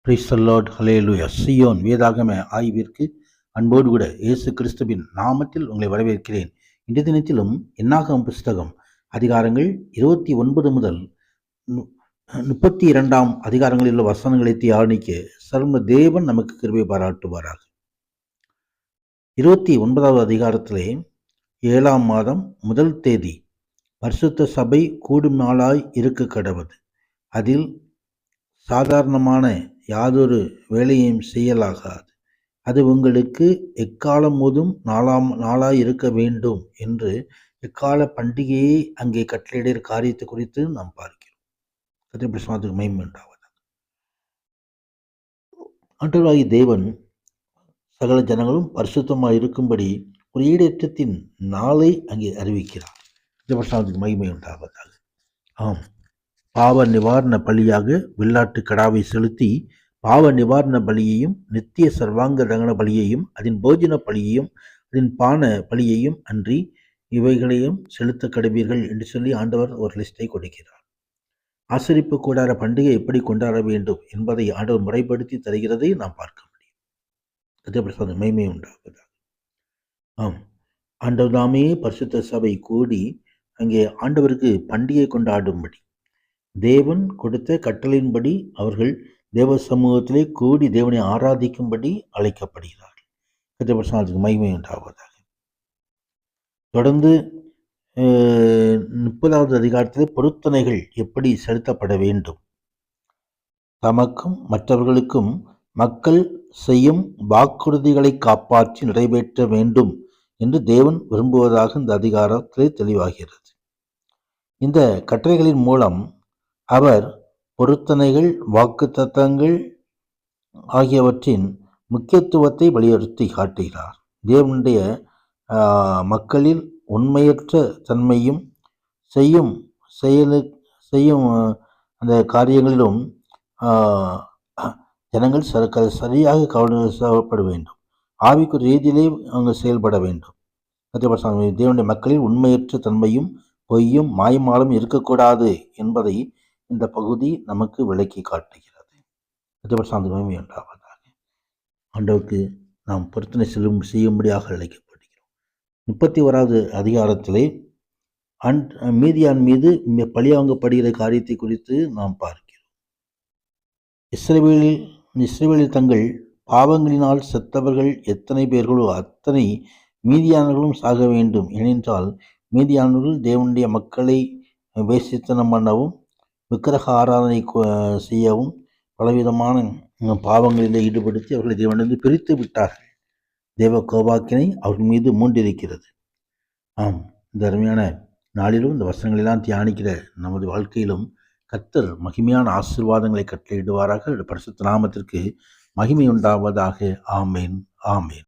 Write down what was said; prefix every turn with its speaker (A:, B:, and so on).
A: Praise the Lord, ஹல்லேலூயா. சீயோன் வேதாகம ஆய்விற்கு அன்போடு கூட இயேசு கிறிஸ்துவின் நாமத்தில் உங்களை வரவேற்கிறேன். இன்றைய தினத்திலும் என்னாகமம் புஸ்தகம் அதிகாரங்கள் 29 முதல் 32 அதிகாரங்களில் உள்ள வசனங்களை தியானிக்க சர்வ தேவன் நமக்கு கிருபை பாராட்டுவாராக. 29வது அதிகாரத்திலே 7ஆம் மாதம் 1 தேதி பரிசுத்த சபை கூடும் நாளாய் இருக்க கடவது. அதில் சாதாரணமான யாதொரு வேலையையும் செய்யலாகாது. அது உங்களுக்கு எக்காலம் போதும் நாளாய் இருக்க வேண்டும் என்று எக்கால பண்டிகையை அங்கே கட்டளையிட காரியத்தை குறித்து நாம் பார்க்கிறோம். கர்த்தருடைய மகிமை உண்டாவதாக. ஆண்டவராகிய தேவன் சகல ஜனங்களும் பரிசுத்தமாக இருக்கும்படி ஒரு ஈடேற்றத்தின் நாளை அங்கே அறிவிக்கிறார். கர்த்தருடைய மகிமை உண்டாவதாக. ஆம், பாவ நிவாரண பலியாக வெள்ளாட்டு கடாவை செலுத்தி பாவ நிவாரண பலியையும் நித்திய சர்வாங்க தகன பலியையும் அதன் போஜன பலியையும் அதன் பான பலியையும் அன்றி இவைகளையும் செலுத்த கடவீர்கள் என்று சொல்லி ஆண்டவர் ஒரு லிஸ்டை கொடுக்கிறார். ஆசரிப்பு கூடார பண்டிகை எப்படி கொண்டாட வேண்டும் என்பதை ஆண்டவர் முறைப்படுத்தி தருகிறதை நாம் பார்க்க முடியும். மகிமை உண்டாவதாக. ஆம், ஆண்டவர் தாமே பரிசுத்த சபை கூடி அங்கே ஆண்டவருக்கு பண்டிகை கொண்டாடும்படி தேவன் கொடுத்த கட்டளையின்படி அவர்கள் தேவ சமூகத்திலே கூடி தேவனை ஆராதிக்கும்படி அழைக்கப்படுகிறார்கள். கர்த்தருடைய மகிமை உண்டாவதாக. தொடர்ந்து 30வது அதிகாரத்திலே பொருத்தனைகள் எப்படி செலுத்தப்பட வேண்டும், தமக்கும் மற்றவர்களுக்கும் மக்கள் செய்யும் வாக்குறுதிகளை காப்பாற்றி நிறைவேற்ற வேண்டும் என்று தேவன் விரும்புவதாக இந்த அதிகாரத்திலே தெளிவாகிறது. இந்த கட்டளைகளின் மூலம் அவர் பொருத்தனைகள் வாக்குத்தத்தங்கள் ஆகியவற்றின் முக்கியத்துவத்தை வலியுறுத்தி காட்டுகிறார். தேவனுடைய மக்களில் உண்மையற்ற தன்மையும் செய்யும் அந்த காரியங்களிலும் ஜனங்கள் சரியாக கவனிக்கப்பட வேண்டும். ஆவிக்குரிய ரீதியிலே அவங்க செயல்பட வேண்டும். தேவனுடைய மக்களில் உண்மையற்ற தன்மையும் பொய்யும் மாயமாலும் இருக்கக்கூடாது என்பதை இந்த பகுதி நமக்கு விளக்கி காட்டுகிறது. மகிமை உண்டாவதாக. ஆண்டவருக்கு நாம் பொருத்தனை செய்யும்படியாக அழைக்கப்படுகிறோம். 31வது அதிகாரத்திலே மீதியான் மீது பழிவாங்கப்படுகிற காரியத்தை குறித்து நாம் பார்க்கிறோம். இஸ்ரவேலில் தங்கள் பாவங்களினால் செத்தவர்கள் எத்தனை பேர்களோ அத்தனை மீதியானவர்களும் சாக வேண்டும். ஏனென்றால் மீதியானவர்கள் தேவனுடைய மக்களை வேசித்தனம் பண்ணவும் விக்கிரக ஆராதனை செய்யவும் பலவிதமான பாவங்களில் ஈடுபடுத்தி அவர்களை தேவனிலிருந்து பிரித்து விட்டார்கள். தேவ கோபாக்கினை அவர்கள் மீது மூண்டிருக்கிறது. ஆம், இந்த அருமையான நாளிலும் இந்த வசனங்களெல்லாம் தியானிக்கிற நமது வாழ்க்கையிலும் கர்த்தர் மகிமையான ஆசீர்வாதங்களை கட்டளையிடுவாராக. பரிசுத்த நாமத்திற்கு மகிமை உண்டாவதாக. ஆமேன், ஆமேன்.